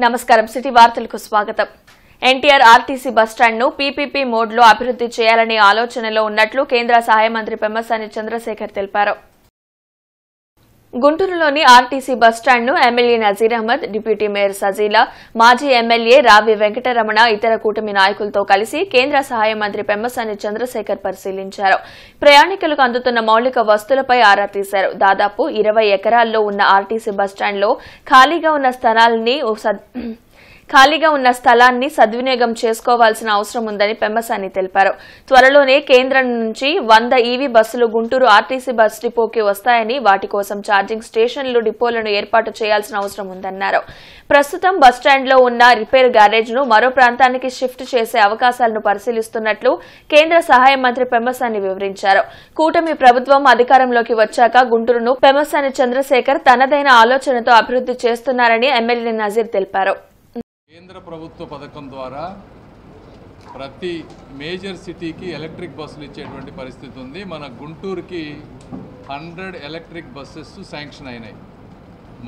నమస్కారం సిటీ వార్తలకు స్వాగతం. ఎన్టీఆర్ ఆర్టీసీ బస్టాండ్ ను పీపీపీ మోడ్ లో అభివృద్ధి చేయాలనే ఆలోచనలో ఉన్నట్లు కేంద్ర సహాయ మంత్రి పెమ్మసాని చంద్రశేఖర్ తెలిపారు. గుంటూరులోని ఆర్టీసీ బస్టాండ్ ను MLA Nazeer Ahmed, deputy mayor Sajila, మాజీ ఎమ్మెల్యే రావి వెంకటరమణ ఇతర కూటమి నాయకులతో కలిసి కేంద్ర సహాయ మంత్రి పెమ్మసాని చంద్రశేఖర్ పరిశీలించారు. ప్రయాణికులకు అందుతున్న మౌలిక వస్తువులపై ఆరా తీశారు. దాదాపు 20 ఎకరాల్లో ఉన్న ఆర్టీసీ బస్టాండ్లో ఖాళీగా ఉన్న స్థలాన్ని సద్వినియోగం చేసుకోవాల్సిన అవసరం ఉందని పెమ్మసాని తెలిపారు. త్వరలోనే కేంద్రం నుంచి 100 ఈవీ బస్సులు గుంటూరు ఆర్టీసీ బస్ డిపోకి వస్తాయని, వాటి కోసం ఛార్జింగ్ స్టేషన్లు, డిపోలను ఏర్పాటు చేయాల్సిన అవసరం ఉందన్నారు. ప్రస్తుతం బస్టాండ్లో ఉన్న రిపేర్ గ్యారేజ్ ను మరో ప్రాంతానికి షిఫ్ట్ చేసే అవకాశాలను పరిశీలిస్తున్నట్లు కేంద్ర సహాయ మంత్రి పెమ్మసాని వివరించారు. కూటమి ప్రభుత్వం అధికారంలోకి వచ్చాక గుంటూరును పెమ్మసాని చంద్రశేఖర్ తనదైన ఆలోచనతో అభివృద్ధి చేస్తున్నారని ఎమ్మెల్యే నజీర్ తెలిపారు. కేంద్ర ప్రభుత్వ పథకం ద్వారా ప్రతి మేజర్ సిటీకి ఎలక్ట్రిక్ బస్సులు ఇచ్చేటువంటి పరిస్థితి ఉంది. మన గుంటూరుకి 100 ఎలక్ట్రిక్ బస్సెస్ శాంక్షన్ అయినాయి.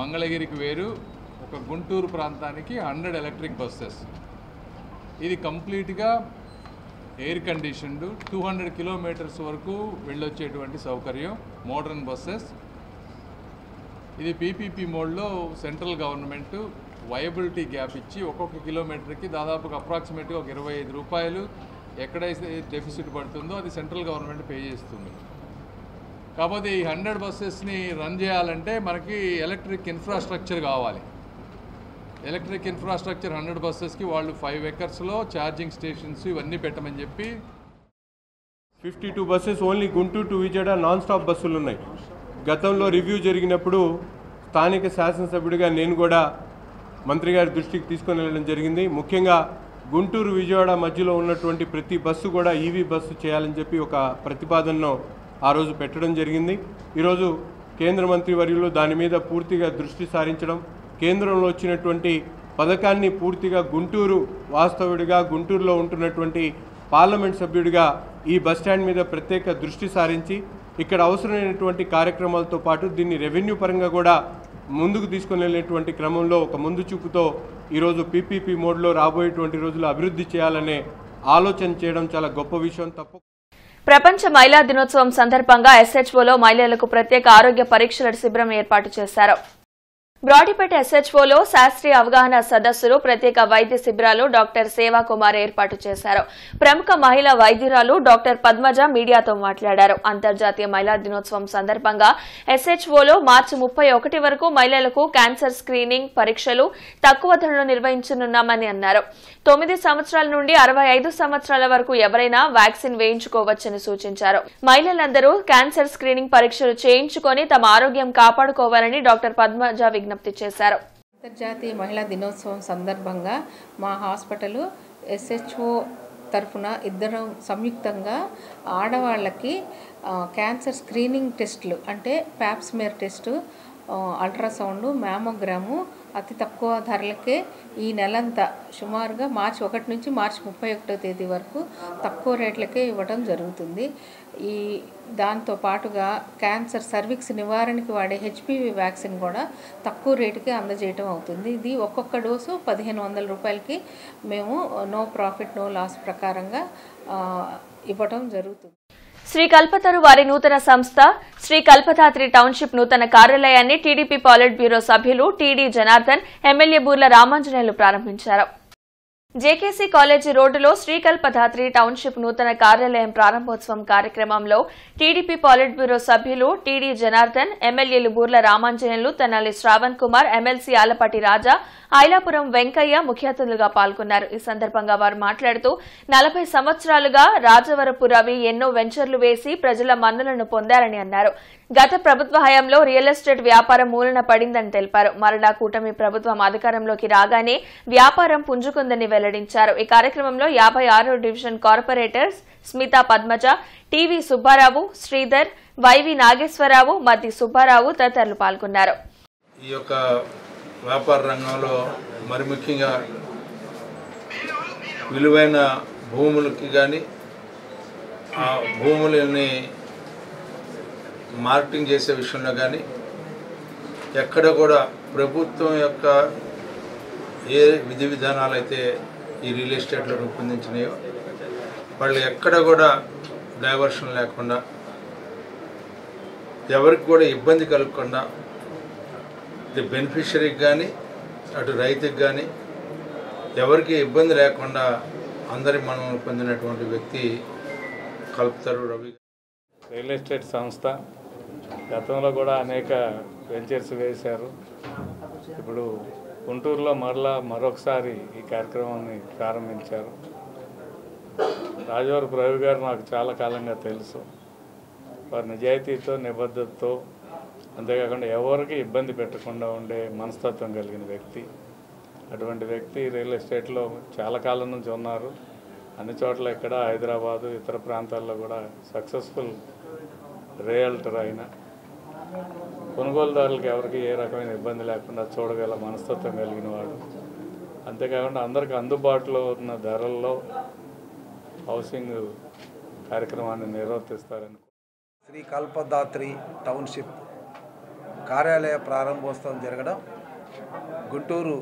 మంగళగిరికి వేరు, ఒక గుంటూరు ప్రాంతానికి 100 ఎలక్ట్రిక్ బస్సెస్. ఇది కంప్లీట్గా ఎయిర్ కండిషన్డ్, 200 కిలోమీటర్స్ వరకు వెళ్ళొచ్చేటువంటి సౌకర్యం, మోడర్న్ బస్సెస్. ఇది పీపీపీ మోడ్లో సెంట్రల్ గవర్నమెంట్ వయబిలిటీ గ్యాప్ ఇచ్చి ఒక్కొక్క కిలోమీటర్కి దాదాపుగా అప్రాక్సిమేట్గా ఒక 25 రూపాయలు ఎక్కడైతే డెఫిసిట్ పడుతుందో అది సెంట్రల్ గవర్నమెంట్ పే చేస్తుంది. కాకపోతే ఈ 100 బస్సెస్ని రన్ చేయాలంటే మనకి ఎలక్ట్రిక్ ఇన్ఫ్రాస్ట్రక్చర్ కావాలి. ఎలక్ట్రిక్ ఇన్ఫ్రాస్ట్రక్చర్ 100 బస్సెస్కి వాళ్ళు 5 ఎకర్స్లో ఛార్జింగ్ స్టేషన్స్ ఇవన్నీ పెట్టమని చెప్పి 52 buses only Guntur to Vijayawada non stop బస్సులు ఉన్నాయి. గతంలో రివ్యూ జరిగినప్పుడు స్థానిక శాసనసభ్యుడిగా నేను కూడా మంత్రి గారి దృష్టికి తీసుకొని వెళ్ళడం జరిగింది. ముఖ్యంగా గుంటూరు విజయవాడ మధ్యలో ఉన్నటువంటి ప్రతి బస్సు కూడా ఈవీ బస్సు చేయాలని చెప్పి ఒక ప్రతిపాదనను ఆ రోజు పెట్టడం జరిగింది. ఈరోజు కేంద్ర మంత్రి వర్యులు దాని మీద పూర్తిగా దృష్టి సారించడం, కేంద్రంలో వచ్చినటువంటి పథకాన్ని పూర్తిగా గుంటూరు వాస్తవుడిగా, గుంటూరులో ఉంటున్నటువంటి పార్లమెంట్ సభ్యుడిగా ఈ బస్టాండ్ మీద ప్రత్యేక దృష్టి సారించి ఇక్కడ అవసరమైనటువంటి కార్యక్రమాలతో పాటు దీన్ని రెవెన్యూ పరంగా కూడా ముందుకు తీసుకొని వెళ్ళేటువంటి క్రమంలో ఒక ముందు చూపుతో ఈరోజు పీపీపీ మోడ్లో రాబోయేటువంటి రోజులు అభివృద్ధి చేయాలనే ఆలోచన చేయడం చాలా గొప్ప విషయం. ప్రపంచ మహిళా దినోత్సవం సందర్భంగా ఎస్హెచ్ఓలో మహిళలకు ప్రత్యేక ఆరోగ్య పరీక్షల శిబిరం ఏర్పాటు చేశారు. బ్రాడీపేట ఎస్హెచ్ఓలో శాస్త్రీయ అవగాహన సదస్సులు, ప్రత్యేక వైద్య శిబిరాలు డాక్టర్ సేవా కుమార్ ఏర్పాటు చేశారు. ప్రముఖ మహిళా వైద్యురాలు డాక్టర్ పద్మజ మీడియాతో మాట్లాడారు. అంతర్జాతీయ మహిళా దినోత్సవం సందర్భంగా ఎస్హెచ్ఓలో మార్చి 31 వరకు మహిళలకు క్యాన్సర్ స్క్రీనింగ్ పరీక్షలు తక్కువ ధరలో నిర్వహించనున్నామని అన్నారు. 9 సంవత్సరాల నుండి 65 సంవత్సరాల వరకు ఎవరైనా వ్యాక్సిన్ వేయించుకోవచ్చని సూచించారు. మహిళలందరూ క్యాన్సర్ స్క్రీనింగ్ పరీక్షలు చేయించుకొని తమ ఆరోగ్యం కాపాడుకోవాలని డాక్టర్ పద్మజ విజ్ఞప్తి చేశారు. అంతర్జాతీయ మహిళా దినోత్సవం సందర్భంగా మా హాస్పిటల్ ఎస్హెచ్ఓ తరఫున ఇద్దరం సంయుక్తంగా ఆడవాళ్ళకి క్యాన్సర్ స్క్రీనింగ్ టెస్టులు అంటే ప్యాప్స్మియర్ టెస్టు, అల్ట్రాసౌండ్, మ్యామోగ్రాము అతి తక్కువ ధరలకే ఈ నెలంతా సుమారుగా మార్చి 1 నుంచి మార్చి 31వ తేదీ వరకు తక్కువ రేట్లకే ఇవ్వడం జరుగుతుంది. దాంతో పాటుగా క్యాన్సర్ సర్విక్స్ నివారణకి వాడే హెచ్పివి వ్యాక్సిన్ కూడా తక్కువ రేటుకి అందజేయటం అవుతుంది. ఇది ఒక్కొక్క డోసు 1500 రూపాయలకి మేము నో ప్రాఫిట్ నో లాస్ ప్రకారంగా ఇవ్వటం జరుగుతుంది. శ్రీ కల్పతరు వారి నూతన సంస్థ శ్రీ కల్పతాత్రి టౌన్షిప్ నూతన కార్యాలయాన్ని టీడీపీ పాలిట్ బ్యూరో సభ్యులు టీడీ జనార్దన్, ఎమ్మెల్యే బూర్ల రామాంజనేయులు ప్రారంభించారు. జేకేసీ కాలేజీ రోడ్డులో శ్రీకల్పధాత్రి టౌన్షిప్ నూతన కార్యాలయం ప్రారంభోత్సవం కార్యక్రమంలో టీడీపీ పాలిట్ బ్యూరో సభ్యులు టీడీ జనార్దన్, ఎమ్మెల్యేలు బూర్ల రామాంజనేయులు, తెనాలి శ్రావణ్ కుమార్, ఎమ్మెల్సీ ఆలపాటి రాజా, ఐలాపురం వెంకయ్య ముఖ్య అతిథులుగా పాల్గొన్నారు. ఈ సందర్భంగా వారు మాట్లాడుతూ 40 సంవత్సరాలుగా రాజవరపు రవి ఎన్నో వెంచర్లు వేసి ప్రజల మన్ననలను పొందారని అన్నారు. గత ప్రభుత్వ హయాంలో రియల్ ఎస్టేట్ వ్యాపారం మూలన పడిందని తెలిపారు. మరలా కూటమి ప్రభుత్వం అధికారంలోకి రాగానే వ్యాపారం పుంజుకుందని వెల్లడించారు. ఈ కార్యక్రమంలో 56వ division corporators Smita Padmaja, TV Subbarao, Sridhar, YV Nageswararao, Maddi Subbarao తదితరులు పాల్గొన్నారు. ఈ యొక్క వ్యాపార రంగంలో మరి ముఖ్యంగా విలువైన భూములకి కానీ ఆ భూములని మార్కెటింగ్ చేసే విషయంలో కానీ ఎక్కడ కూడా ప్రభుత్వం యొక్క ఏ విధి విధానాలు అయితే ఈ రియల్ ఎస్టేట్లో రూపొందించినాయో వాళ్ళు ఎక్కడ కూడా డైవర్షన్ లేకుండా, ఎవరికి కూడా ఇబ్బంది కలగకుండా, ఇది బెనిఫిషరీకి కానీ అటు రైతుకి కానీ ఎవరికి ఇబ్బంది లేకుండా అందరి మనల్ని పొందినటువంటి వ్యక్తి కల్పతరు రవి. రియల్ ఎస్టేట్ సంస్థ గతంలో కూడా అనేక వెంచర్స్ వేశారు. ఇప్పుడు గుంటూరులో మరొకసారి ఈ కార్యక్రమాన్ని ప్రారంభించారు. రాజవరపు రవి గారు నాకు చాలా కాలంగా తెలుసు. వారి నిజాయితీతో, నిబద్ధతతో, అంతేకాకుండా ఎవరికి ఇబ్బంది పెట్టకుండా ఉండే మనస్తత్వం కలిగిన వ్యక్తి. అటువంటి వ్యక్తి రియల్ ఎస్టేట్లో చాలా కాలం నుంచి ఉన్నారు. అన్ని చోట్ల ఇక్కడ హైదరాబాదు, ఇతర ప్రాంతాల్లో కూడా సక్సెస్ఫుల్ రియల్టర్ అయిన కొనుగోలుదారులకు ఎవరికి ఏ రకమైన ఇబ్బంది లేకుండా చూడగల మనస్తత్వం కలిగిన వాడు. అంతేకాకుండా అందరికీ అందుబాటులో ఉన్న ధరల్లో హౌసింగ్ కార్యక్రమాన్ని నిర్వర్తిస్తారని. శ్రీ కల్పదాత్రి టౌన్షిప్ కార్యాలయ ప్రారంభోత్సవం జరగడం గుంటూరు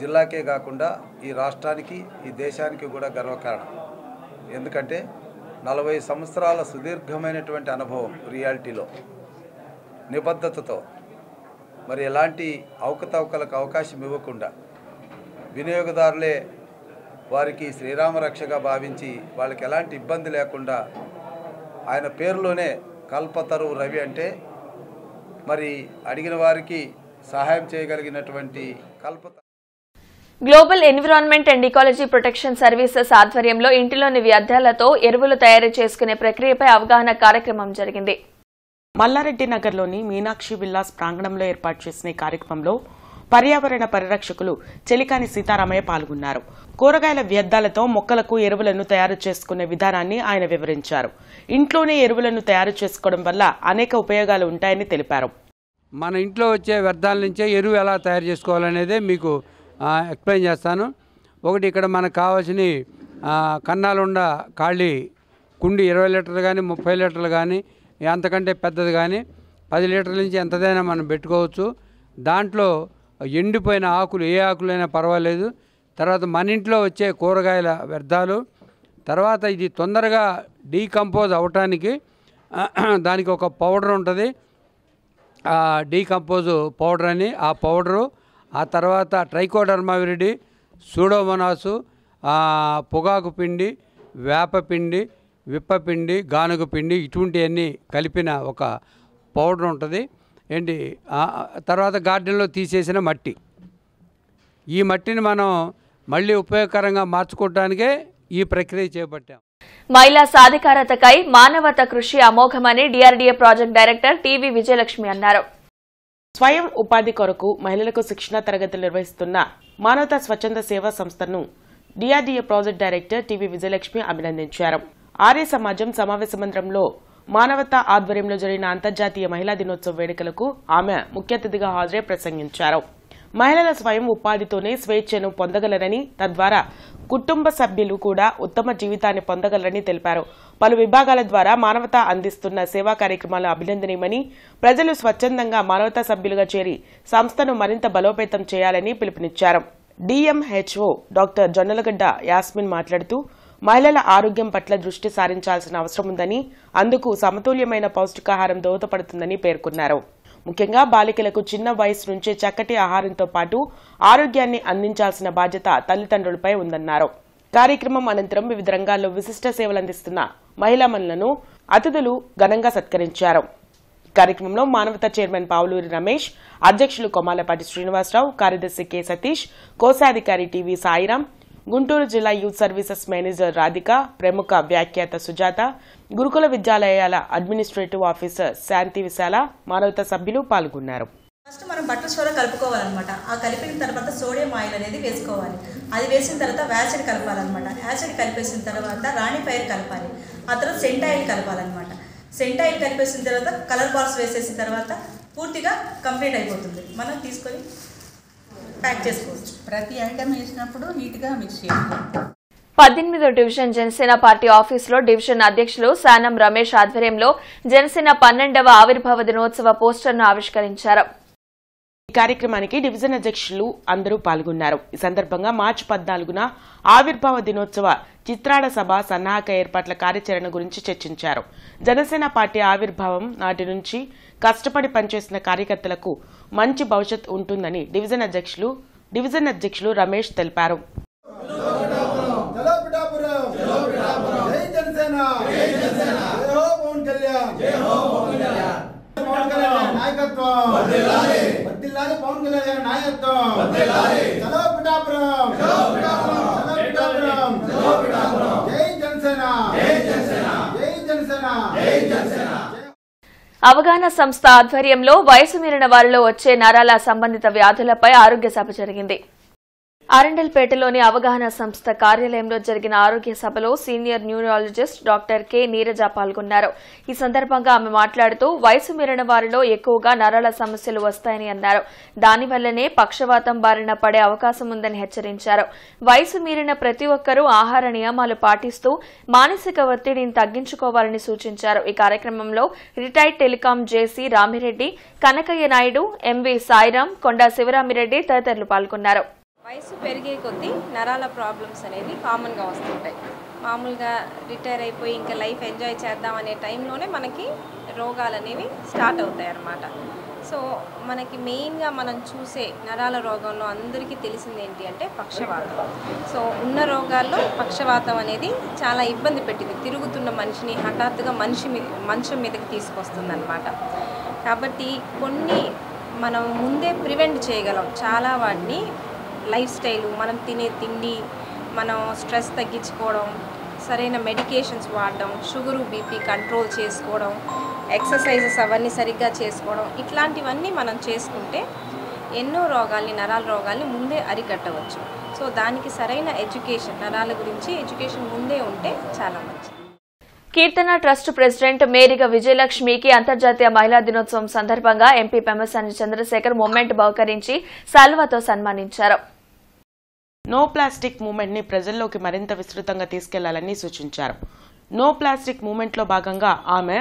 జిల్లాకే కాకుండా ఈ రాష్ట్రానికి, ఈ దేశానికి కూడా గర్వకారణం. ఎందుకంటే 40 సంవత్సరాల సుదీర్ఘమైనటువంటి అనుభవం రియాలిటీలో, నిబద్ధతతో, మరి ఎలాంటి అవకతవకలకు అవకాశం ఇవ్వకుండా వినియోగదారులే వారికి శ్రీరామ రక్షగా భావించి వాళ్ళకి ఎలాంటి ఇబ్బంది లేకుండా ఆయన పేరులోనే కల్పతరు రవి అంటే మరి అడిగిన వారికి సహాయం చేయగలిగినటువంటి కల్పతరు. Global environment and ecology protection services ఆధ్వర్యంలో ఇంటిలోని వ్యర్థాలతో ఎరువులు తయారు చేసుకునే ప్రక్రియపై అవగాహన కార్యక్రమం జరిగింది. మల్లారెడ్డి నగర్లోని మీనాక్షి విల్లాస్ ప్రాంగణంలో ఏర్పాటు చేసిన కార్యక్రమంలో పర్యావరణ పరిరక్షకులు చెలికాని సీతారామయ్య పాల్గొన్నారు. కూరగాయల వ్యర్థాలతో మొక్కలకు ఎరువులను తయారు చేసుకునే విధానాన్ని ఆయన వివరించారు. ఇంట్లోనే ఎరువులను తయారు చేసుకోవడం వల్ల అనేక ఉపయోగాలు ఉంటాయని తెలిపారు. మన ఇంట్లో వచ్చే వ్యర్థాల నుంచే ఎరువు ఎలా తయారు చేసుకోవాలనేదే మీకు ఎక్స్ప్లెయిన్ చేస్తాను. ఒకటి, ఇక్కడ మనకు కావాల్సిన కన్నాలుండ ఖాళీ కుండి 20 లీటర్లు కానీ 30 లీటర్లు కానీ అంతకంటే పెద్దది కానీ 10 లీటర్ల నుంచి ఎంతదైనా మనం పెట్టుకోవచ్చు. దాంట్లో ఎండిపోయిన ఆకులు, ఏ ఆకులైనా పర్వాలేదు. తర్వాత మన ఇంట్లో వచ్చే కూరగాయల వ్యర్థాలు, తర్వాత ఇది తొందరగా డీకంపోజ్ అవటానికి దానికి ఒక పౌడర్ ఉంటుంది, డీకంపోజ్ పౌడర్ అని. ఆ పౌడరు, ఆ తర్వాత ట్రైకోడర్మా విరిడి, సూడోమోనాసు, పొగాకు పిండి, వేపపిండి, విప్పపిండి, గానుగ పిండి, ఇటువంటివన్నీ కలిపిన ఒక పౌడర్ ఉంటుంది. ఏంటి, తర్వాత గార్డెన్లో తీసేసిన మట్టి. ఈ మట్టిని మనం మళ్ళీ ఉపయోగకరంగా మార్చుకోవడానికే ఈ ప్రక్రియ చేపట్టాం. మహిళా సాధికారతకై మానవత కృషి అమోఘమని DRDA project director TV Vijayalakshmi అన్నారు. స్వయం ఉపాధి కొరకు మహిళలకు శిక్షణ తరగతులు నిర్వహిస్తున్న మానవతా స్వచ్ఛంద సేవా సంస్థను DRDA project director TV Vijayalakshmi అభినందించారు. ఆర్య సమాజం సమావేశ మందిరంలో మానవతా ఆధ్వర్యంలో జరిగిన అంతర్జాతీయ మహిళా దినోత్సవ వేడుకలకు ఆమె ముఖ్య అతిథిగా హాజరై ప్రసంగించారు. మహిళల స్వయం ఉపాధితోనే స్వేచ్ఛను పొందగలరని, తద్వారా కుటుంబ సభ్యులు కూడా ఉత్తమ జీవితాన్ని పొందగలరని తెలిపారు. పలు విభాగాల ద్వారా మానవతా అందిస్తున్న సేవా కార్యక్రమాలు అభినందనీయమని, ప్రజలు స్వచ్ఛందంగా మానవతా సభ్యులుగా చేరి సంస్థను మరింత బలోపేతం చేయాలని పిలుపునిచ్చారు. డిఎంహెచ్ఓ డాక్టర్ జొన్నలగడ్డ యాస్మిన్ మాట్లాడుతూ, మహిళల ఆరోగ్యం పట్ల దృష్టి సారించాల్సిన అవసరం ఉందని, అందుకు సమతుల్యమైన పౌష్టికాహారం దోహదపడుతుందని పేర్కొన్నారు. ముఖ్యంగా బాలికలకు చిన్న వయసు నుంచే చక్కటి ఆహారంతో పాటు ఆరోగ్యాన్ని అందించాల్సిన బాధ్యత తల్లిదండ్రులపై ఉందన్నారు. కార్యక్రమం అనంతరం వివిధ రంగాల్లో విశిష్ట సేవలందిస్తున్న మహిళామణులను అతిథులు ఘనంగా సత్కరించారు. కార్యక్రమంలో మానవతా చైర్మన్ పావులూరి రమేష్, అధ్యక్షులు కొమాలపాటి శ్రీనివాసరావు, కార్యదర్శి కె సతీష్, కోశాధికారి టీవీ సాయిరాం, గుంటూరు జిల్లా యూత్ సర్వీసెస్ మేనేజర్ రాధిక, ప్రముఖ వ్యాఖ్యాత సుజాత, గురుకుల విద్యాలయాల అడ్మినిస్ట్రేటివ్ ఆఫీసర్ శాంతి విశాల, మానవతా సభ్యులు పాల్గొన్నారు. ఫస్ట్ మనం బట్టల స్టోర్ కలుపుకోవాలన్నమాట. ఆ కలిపిన తర్వాత సోడియం ఆయిల్ అనేది వేసుకోవాలి. అది వేసిన తర్వాత యాసిడ్ కలపాలన్నమాట. యాసిడ్ కలిపేసిన తర్వాత రాణి ఫైర్ కలపాలి. ఆ తర్వాత సెంట్ ఆయిల్ కలపాలన్నమాట. సెంట్ ఆయిల్ కలిపేసిన తర్వాత కలర్ బాల్స్ వేసేసిన తర్వాత పూర్తిగా కంప్లీట్ అయిపోతుంది. మనం తీసుకొని ప్యాక్ చేసుకోవచ్చు. ప్రతి ఐటమ్ వేసినప్పుడు నీట్గా మిక్స్ చేసుకోవాలి. 18వ డివిజన్ జనసేన పార్టీ ఆఫీసులో డివిజన్ అధ్యక్షులు సానం రమేష్ ఆధ్వర్యంలో జనసేన 12వ ఆవిర్భావ దినోత్సవ పోస్టర్ను ఆవిష్కరించారు. ఈ కార్యక్రమానికి డివిజన్ అధ్యక్షులు అందరూ పాల్గొన్నారు. ఈ సందర్భంగా మార్చి 14న ఆవిర్భావ దినోత్సవ చిత్రాడ సభ సన్నాహక ఏర్పాట్ల కార్యాచరణ గురించి చర్చించారు. జనసేన పార్టీ ఆవిర్భావం నాటి నుంచి కష్టపడి పనిచేసిన కార్యకర్తలకు మంచి భవిష్యత్ ఉంటుందని డివిజన్ అధ్యక్షులు రమేష్ తెలిపారు. అవగాహన సంస్థ ఆధ్వర్యంలో వయసు మీరిన వారిలో వచ్చే నరాల సంబంధిత వ్యాధులపై ఆరోగ్య సభ జరిగింది. అరండల్పేటలోని అవగాహన సంస్థ కార్యాలయంలో జరిగిన ఆరోగ్య సభలో senior neurologist doctor K Neeraja పాల్గొన్నారు. ఈ సందర్భంగా ఆమె మాట్లాడుతూ వయసు మీరిన వారిలో ఎక్కువగా నరాల సమస్యలు వస్తాయని అన్నారు. దానివల్లనే పక్షవాతం బారిన పడే అవకాశం ఉందని హెచ్చరించారు. వయసు మీరిన ప్రతి ఒక్కరూ ఆహార నియమాలు పాటిస్తూ మానసిక ఒత్తిడిని తగ్గించుకోవాలని సూచించారు. ఈ కార్యక్రమంలో రిటైర్డ్ టెలికాం జేసీ రామిరెడ్డి, కనకయ్య నాయుడు, ఎంవి సాయిరాం, కొండా శివరామిరెడ్డి తదితరులు పాల్గొన్నారు. వయసు పెరిగే కొద్దీ నరాల ప్రాబ్లమ్స్ అనేవి కామన్గా వస్తుంటాయి. మామూలుగా రిటైర్ అయిపోయి ఇంకా లైఫ్ ఎంజాయ్ చేద్దాం అనే టైంలోనే మనకి రోగాలు అనేవి స్టార్ట్ అవుతాయి అన్నమాట. సో మనకి మెయిన్గా మనం చూసే నరాల రోగంలో అందరికీ తెలిసింది ఏంటి అంటే పక్షవాతం. సో ఉన్న రోగాల్లో పక్షవాతం అనేది చాలా ఇబ్బంది పెట్టింది. తిరుగుతున్న మనిషిని హఠాత్తుగా మంచం మీదకి తీసుకొస్తుంది అన్నమాట. కాబట్టి కొన్ని మనం ముందే ప్రివెంట్ చేయగలం చాలా వాటిని. లైఫ్ స్టైలు, మనం తినే తిండి, మనం స్ట్రెస్ తగ్గించుకోవడం, సరైన మెడికేషన్స్ వాడడం, షుగరు బీపీ కంట్రోల్ చేసుకోవడం, ఎక్సర్సైజెస్ అవన్నీ సరిగ్గా చేసుకోవడం, ఇట్లాంటివన్నీ మనం చేసుకుంటే ఎన్నో రోగాల్ని, నరాల రోగాల్ని ముందే అరికట్టవచ్చు. సో దానికి సరైన ఎడ్యుకేషన్, నరాల గురించి ఎడ్యుకేషన్ ముందే ఉంటే చాలా మంచిది. కీర్తన ట్రస్ట్ ప్రెసిడెంట్ మేరిగ విజయలక్ష్మికి అంతర్జాతీయ మహిళా దినోత్సవం సందర్భంగా ఎంపీ పెమ్మసాని చంద్రశేఖర్ మొమెంట్ బహుకరించి శాల్వాతో సన్మానించారు. నో ప్లాస్టిక్ మూవ్మెంట్ ని ప్రజల్లోకి మరింత విస్తృతంగా తీసుకెళ్లాలని సూచించారు. నో ప్లాస్టిక్ మూవ్మెంట్ లో భాగంగా ఆమె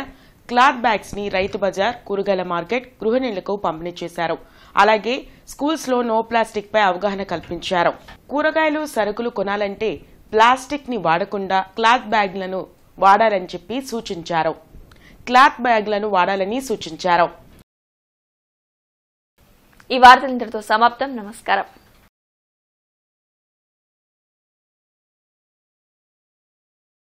క్లాత్ బ్యాగ్స్ ని రైతు బజార్, కూరగాయల మార్కెట్, గృహిణులకు పంపిణీ చేశారు. అలాగే స్కూల్స్ లో నో ప్లాస్టిక్ పై అవగాహన కల్పించారు. కూరగాయలు, సరుకులు కొనాలంటే ప్లాస్టిక్ ని వాడకుండా క్లాత్ బ్యాగ్లను వాడాలని చెప్పి సూచించారు. ఈ వార్తలు ఇంతటితో సమాప్తం. నమస్కారం.